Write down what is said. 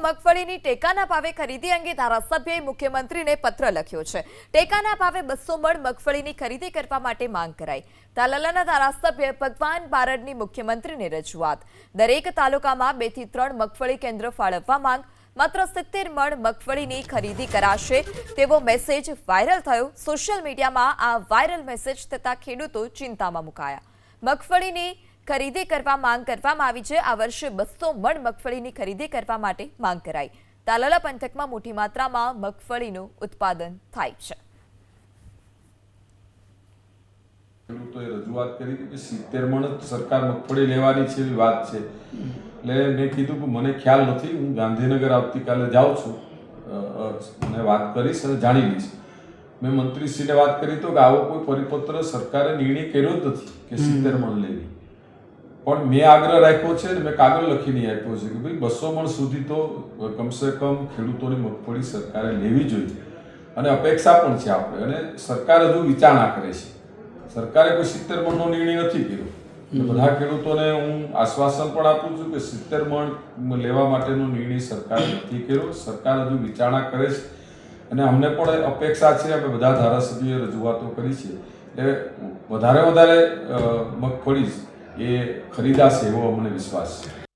મગફળીની ટેકાના ભાવે ખરીદી અંગે ધારાસભ્યએ મુખ્યમંત્રીને પત્ર લખ્યો છે। ટેકાના ભાવે 200 મણ મગફળીની ખરીદી કરવા માટે માંગ કરાઈ। તાલાલાના ધારાસભ્ય ભગવાન બારડની મુખ્યમંત્રીને રજૂઆત। દરેક તાલુકામાં 2 થી 3 મગફળી કેન્દ્ર ફાળવવા માંગ। માત્ર 70 મણ મગફળીની ખરીદી કરાશે તેવો મેસેજ વાયરલ થયો। સોશિયલ મીડિયામાં આ વાયરલ મેસેજ થતા ખેડૂતો ચિંતામાં મુકાયા। મગફળીની खरीदी करवा मांग करवामां आवी छे। आ वर्षे 200 मण मगफळीनी खरीदी करवा माटे मांग कराई। तालाला पंथकमां मोटी मात्रामां मगफळीनुं उत्पादन थाय छे। ખેડૂતોએ રજૂઆત કરી કે 70 મણ સરકાર મગફળી લેવાની છે એવી વાત છે। એટલે મેં કીધું કે મને ખ્યાલ નથી, હું ગાંધીનગર આવતીકાલે જાઉં છું અને વાત કરીશ અને જાણી લઈશ। મેં મંત્રીશ્રીને વાત કરી તો કે આવો કોઈ પરિપત્ર સરકારે નિર્ણય કર્યો જ નથી કે 70 મણ લેવી, પણ મેં આગ્રહ રાખ્યો છે અને મેં કાગળ લખીને આપ્યો છે કે ભાઈ 200 મણ સુધી તો કમસે કમ ખેડૂતોની મગફળી સરકારે લેવી જોઈએ અને અપેક્ષા પણ છે આપણે, અને સરકાર હજુ વિચારણા કરે છે। સરકારે કોઈ 70 મણનો નિર્ણય નથી કર્યો। બધા ખેડૂતોને હું આશ્વાસન પણ આપું છું કે 70 મણ લેવા માટેનો નિર્ણય સરકારે નથી કર્યો। સરકાર હજુ વિચારણા કરે છે અને અમને પણ અપેક્ષા છે, અમે બધા ધારાસભ્યોએ રજૂઆતો કરી છે એટલે વધારે મગફળી એ ખરીદાશે એવો અમને વિશ્વાસ છે।